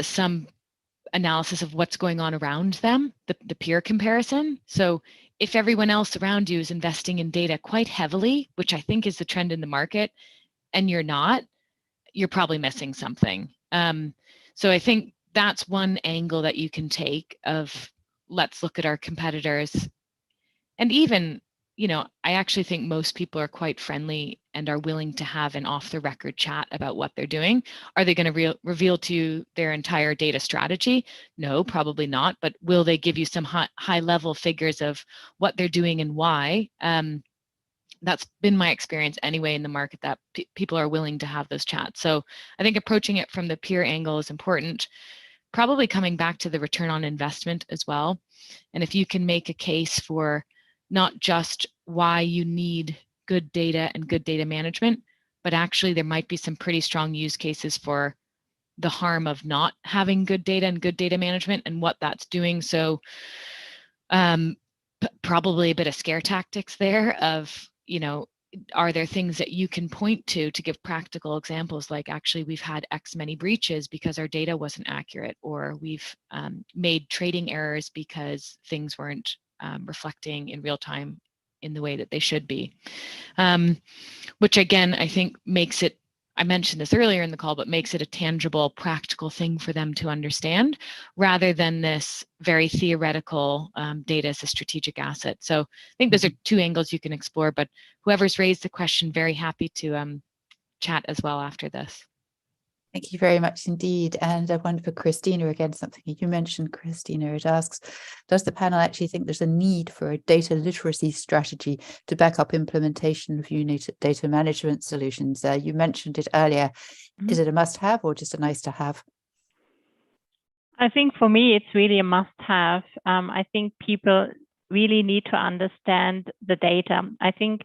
some analysis of what's going on around them, the peer comparison. So if everyone else around you is investing in data quite heavily, which I think is the trend in the market, and you're not, you're probably missing something. So I think that's one angle that you can take of, let's look at our competitors. And even, you know, I actually think most people are quite friendly and are willing to have an off the record chat about what they're doing. Are they going to reveal to you their entire data strategy? No, probably not. But will they give you some high level figures of what they're doing and why? That's been my experience anyway in the market, that people are willing to have those chats. So I think approaching it from the peer angle is important, probably coming back to the return on investment as well. And if you can make a case for not just why you need good data and good data management, but actually there might be some pretty strong use cases for the harm of not having good data and good data management and what that's doing. So probably a bit of scare tactics there of, you know, are there things that you can point to give practical examples, like actually we've had X many breaches because our data wasn't accurate, or we've made trading errors because things weren't reflecting in real time in the way that they should be, which again, I think makes it, I mentioned this earlier in the call, but makes it a tangible, practical thing for them to understand, rather than this very theoretical data as a strategic asset. So I think those are two angles you can explore, but whoever's raised the question, very happy to chat as well after this. Thank you very much indeed. And one for Christina, again, something you mentioned, Christina. It asks, does the panel actually think there's a need for a data literacy strategy to back up implementation of unique data management solutions? You mentioned it earlier. Is it a must-have or just a nice-to-have? I think for me, it's really a must-have. I think people really need to understand the data. I think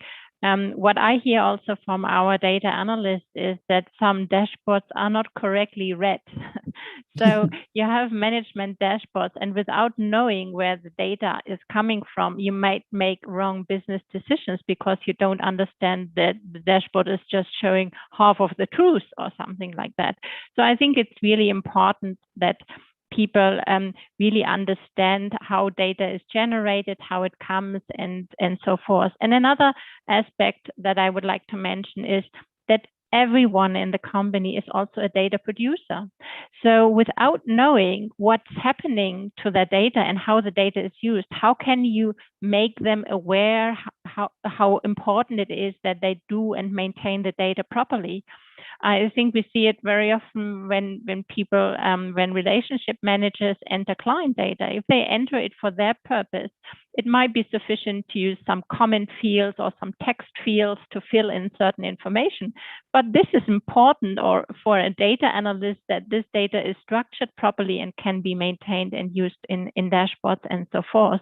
what I hear also from our data analysts is that some dashboards are not correctly read. So you have management dashboards, and without knowing where the data is coming from, you might make wrong business decisions because you don't understand that the dashboard is just showing half of the truth or something like that. So I think it's really important that people really understand how data is generated, how it comes, and so forth. And another aspect that I would like to mention is that everyone in the company is also a data producer. So without knowing what's happening to the data and how the data is used, how can you make them aware how important it is that they do and maintain the data properly? I think we see it very often when people, when relationship managers enter client data. If they enter it for their purpose, it might be sufficient to use some comment fields or some text fields to fill in certain information. But this is important, or for a data analyst, that this data is structured properly and can be maintained and used in dashboards and so forth.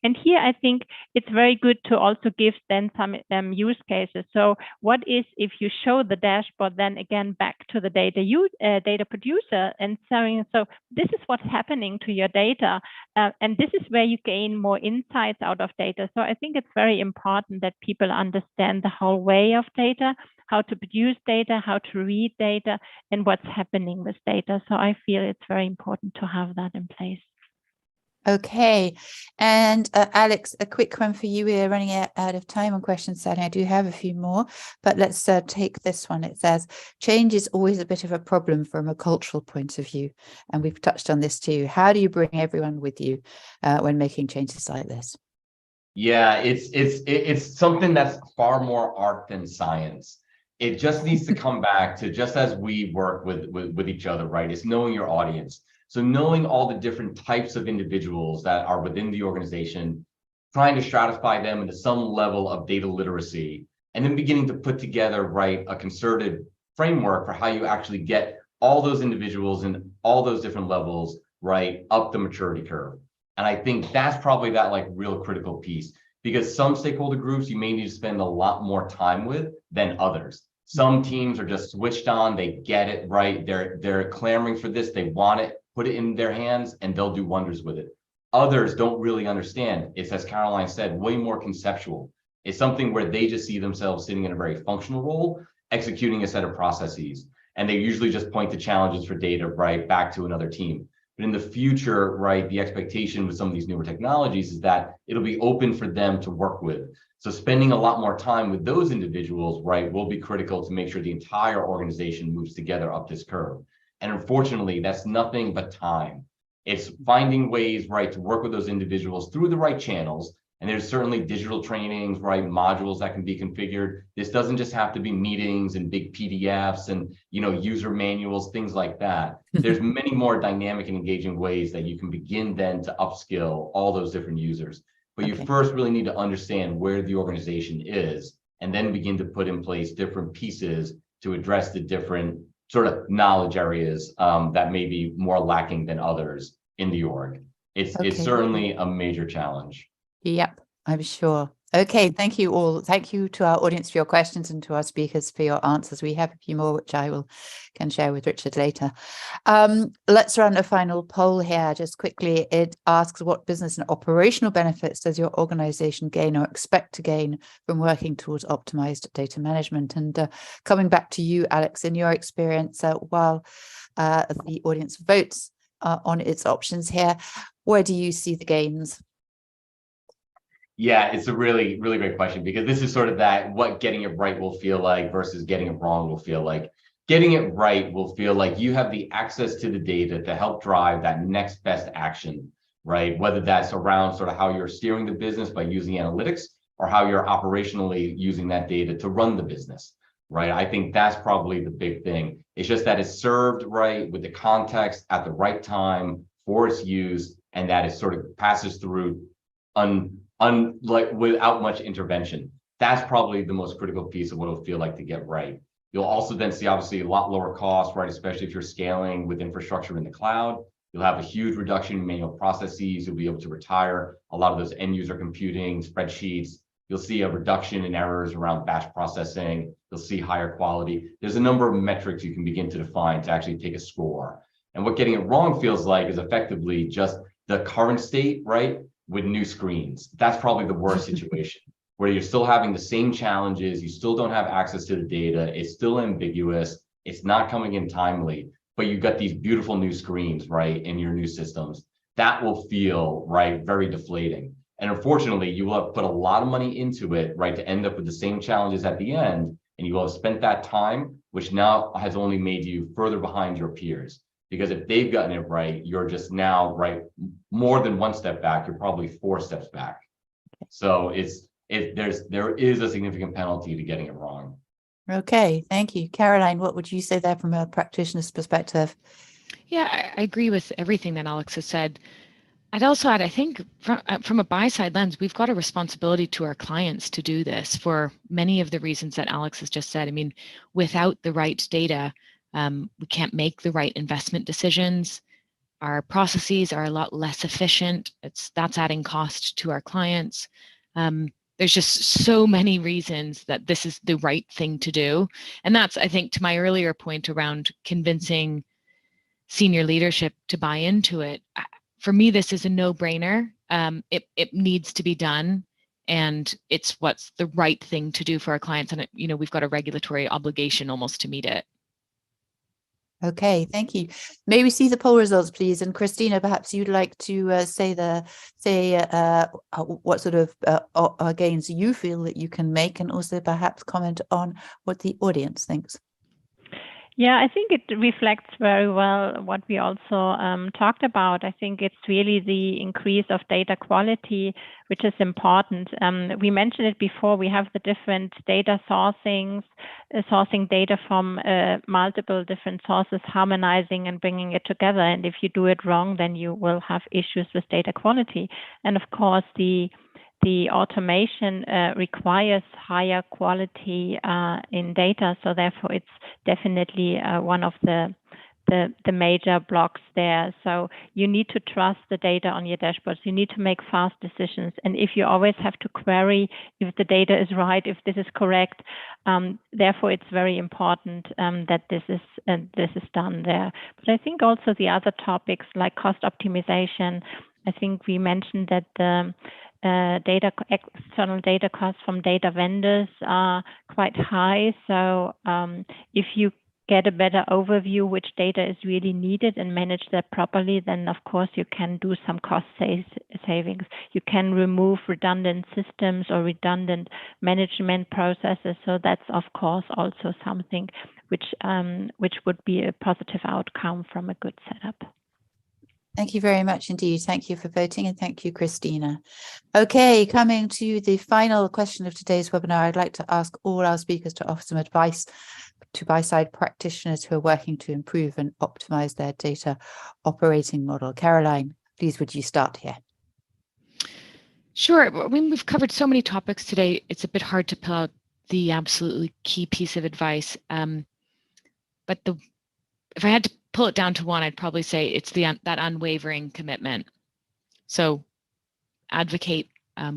And here I think it's very good to also give then some use cases. So what is if you show the dashboard then again back to the data producer and saying, so this is what's happening to your data, and this is where you gain more insights out of data. So I think it's very important that people understand the whole way of data, how to produce data, how to read data, and what's happening with data. So I feel it's very important to have that in place. Okay, and Alex, a quick one for you. We're running out of time on questions, sadly. I do have a few more, but let's take this one. It says, change is always a bit of a problem from a cultural point of view, and we've touched on this too. How do you bring everyone with you when making changes like this? Yeah, it's something that's far more art than science. It just needs to come back to, just as we work with each other, right? It's knowing your audience. So knowing all the different types of individuals that are within the organization, trying to stratify them into some level of data literacy, and then beginning to put together, right, a concerted framework for how you actually get all those individuals and all those different levels, right, up the maturity curve. And I think that's probably that like real critical piece, because some stakeholder groups you may need to spend a lot more time with than others. Some teams are just switched on, they get it, right? They're clamoring for this, they want it, put it in their hands, and they'll do wonders with it. Others don't really understand. It's, as Caroline said, way more conceptual. It's something where they just see themselves sitting in a very functional role, executing a set of processes. And they usually just point to challenges for data, right, back to another team. But in the future, right, the expectation with some of these newer technologies is that it'll be open for them to work with. So spending a lot more time with those individuals, right, will be critical to make sure the entire organization moves together up this curve. And unfortunately, that's nothing but time. It's finding ways, right, to work with those individuals through the right channels. And there's certainly digital trainings, right, modules that can be configured. This doesn't just have to be meetings and big PDFs and, you know, user manuals, things like that. There's many more dynamic and engaging ways that you can begin then to upskill all those different users. But you first really need to understand where the organization is and then begin to put in place different pieces to address the different sort of knowledge areas that may be more lacking than others in the org. It's certainly a major challenge. Yep, I'm sure. Okay, thank you all. Thank you to our audience for your questions and to our speakers for your answers. We have a few more, which I can share with Richard later. Let's run a final poll here just quickly. It asks, what business and operational benefits does your organization gain or expect to gain from working towards optimized data management? And coming back to you, Alex, in your experience, while the audience votes on its options here, where do you see the gains? Yeah, it's a really, really great question, because this is sort of that what getting it right will feel like versus getting it wrong will feel like. Getting it right will feel like you have the access to the data to help drive that next best action, right? Whether that's around sort of how you're steering the business by using analytics or how you're operationally using that data to run the business, right? I think that's probably the big thing. It's just that it's served right with the context at the right time for its use, and that it sort of passes through like without much intervention. That's probably the most critical piece of what it'll feel like to get right. You'll also then see obviously a lot lower costs, right? Especially if you're scaling with infrastructure in the cloud. You'll have a huge reduction in manual processes. You'll be able to retire a lot of those end user computing spreadsheets. You'll see a reduction in errors around batch processing. You'll see higher quality. There's a number of metrics you can begin to define to actually take a score. And what getting it wrong feels like is effectively just the current state, right? With new screens. That's probably the worst situation, where you're still having the same challenges, you still don't have access to the data, it's still ambiguous, it's not coming in timely, but you've got these beautiful new screens, right, in your new systems. That will feel, right, very deflating. And unfortunately, you will have put a lot of money into it, right, to end up with the same challenges at the end, and you will have spent that time, which now has only made you further behind your peers. Because if they've gotten it right, you're just now, right, more than one step back, you're probably 4 steps back. So there is a significant penalty to getting it wrong. Okay, thank you. Caroline, what would you say there from a practitioner's perspective? Yeah, I agree with everything that Alex has said. I'd also add, I think from a buy-side lens, we've got a responsibility to our clients to do this for many of the reasons that Alex has just said. I mean, without the right data, we can't make the right investment decisions. Our processes are a lot less efficient. That's adding cost to our clients. There's just so many reasons that this is the right thing to do. And that's, I think, to my earlier point around convincing senior leadership to buy into it. For me, this is a no-brainer. It needs to be done, and it's what's the right thing to do for our clients. And we've got a regulatory obligation almost to meet it. Okay, thank you. May we see the poll results, please? And Christina, perhaps you'd like to say what sort of gains you feel that you can make, and also perhaps comment on what the audience thinks. Yeah, I think it reflects very well what we also talked about. I think it's really the increase of data quality, which is important. We mentioned it before, we have the different data sourcing data from multiple different sources, harmonizing and bringing it together. And if you do it wrong, then you will have issues with data quality. And of course, the automation requires higher quality in data, so therefore it's definitely one of the major blocks there. So you need to trust the data on your dashboards. You need to make fast decisions, and if you always have to query if the data is right, if this is correct, therefore it's very important that this is done there. But I think also the other topics like cost optimization. I think we mentioned that the external data costs from data vendors are quite high. So if you get a better overview which data is really needed and manage that properly, then of course you can do some cost savings. You can remove redundant systems or redundant management processes. So that's of course also something which would be a positive outcome from a good setup. Thank you very much indeed. Thank you for voting, and thank you, Christina. Okay, coming to the final question of today's webinar, I'd like to ask all our speakers to offer some advice to buy-side practitioners who are working to improve and optimize their data operating model. Caroline, please, would you start here? Sure. I mean, we've covered so many topics today, it's a bit hard to pull out the absolutely key piece of advice. But if I had to pull it down to one, I'd probably say it's that unwavering commitment. So advocate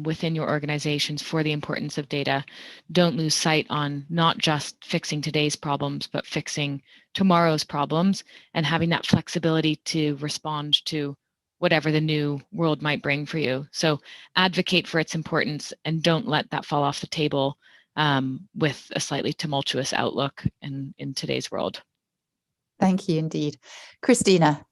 within your organizations for the importance of data. Don't lose sight on not just fixing today's problems, but fixing tomorrow's problems and having that flexibility to respond to whatever the new world might bring for you. So advocate for its importance and don't let that fall off the table with a slightly tumultuous outlook in today's world. Thank you indeed. Christina.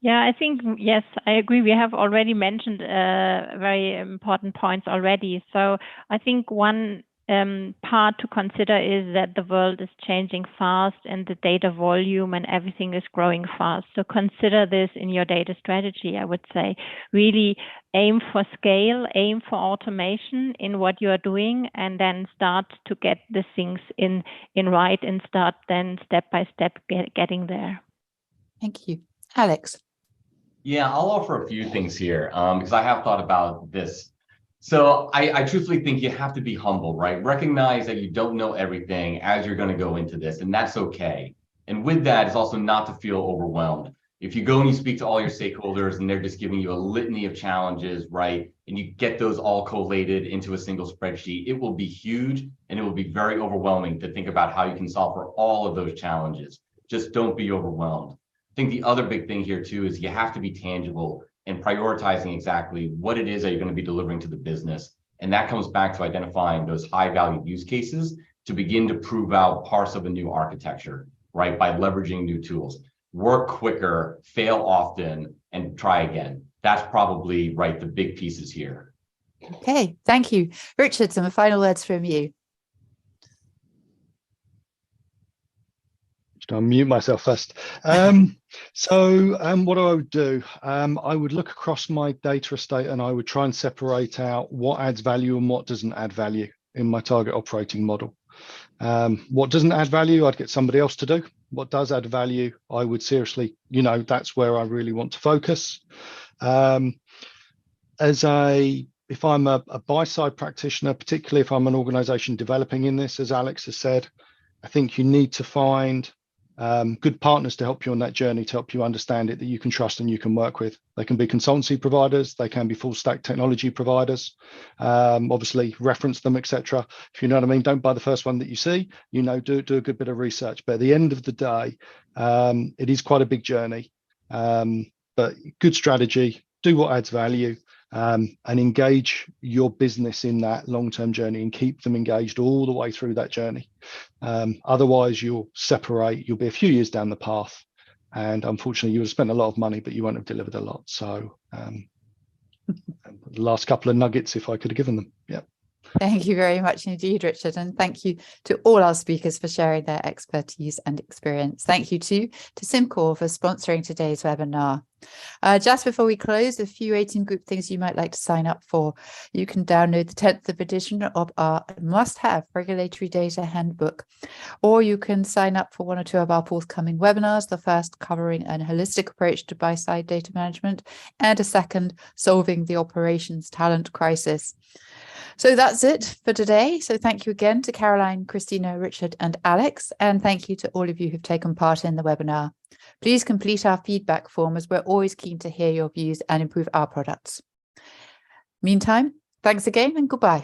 Yeah, I think, yes, I agree. We have already mentioned very important points already. So I think one part to consider is that the world is changing fast and the data volume and everything is growing fast. So consider this in your data strategy, I would say. Really aim for scale, aim for automation in what you are doing, and then start to get the things in right and start then step by step getting there. Thank you. Alex. Yeah, I'll offer a few things here because I have thought about this. So I truthfully think you have to be humble, right? Recognize that you don't know everything as you're going to go into this, and that's okay. And with that is also not to feel overwhelmed. If you go and you speak to all your stakeholders and they're just giving you a litany of challenges, right? And you get those all collated into a single spreadsheet, it will be huge and it will be very overwhelming to think about how you can solve for all of those challenges. Just don't be overwhelmed. I think the other big thing here too is you have to be tangible and prioritizing exactly what it is that you're going to be delivering to the business. And that comes back to identifying those high value use cases to begin to prove out parts of a new architecture, right? By leveraging new tools. Work quicker, fail often, and try again. That's probably, right, the big pieces here. Okay, thank you. Richard, some final words from you. I'll mute myself first. What I would do, I would look across my data estate and I would try and separate out what adds value and what doesn't add value in my target operating model. What doesn't add value, I'd get somebody else to do. What does add value, I would seriously, that's where I really want to focus. If I'm a buy-side practitioner, particularly if I'm an organization developing in this, as Alex has said, I think you need to find good partners to help you on that journey, to help you understand it, that you can trust and you can work with. They can be consultancy providers, they can be full stack technology providers, obviously reference them, etc. If you know what I mean, don't buy the first one that you see, do a good bit of research. But at the end of the day, it is quite a big journey, but good strategy, do what adds value, and engage your business in that long-term journey and keep them engaged all the way through that journey. Otherwise you'll separate, you'll be a few years down the path, and unfortunately you will have spent a lot of money but you won't have delivered a lot. So the last couple of nuggets, if I could have given them. Yeah. Thank you very much indeed, Richard. And thank you to all our speakers for sharing their expertise and experience. Thank you to SimCorp for sponsoring today's webinar. Just before we close, a few 18 group things you might like to sign up for. You can download the 10th edition of our must-have regulatory data handbook, or you can sign up for one or two of our forthcoming webinars, the first covering a holistic approach to buy-side data management, and a second solving the operations talent crisis. So that's it for today. So thank you again to Caroline, Christina, Richard, and Alex. And thank you to all of you who've taken part in the webinar. Please complete our feedback form, as we're always keen to hear your views and improve our products. Meantime, thanks again and goodbye.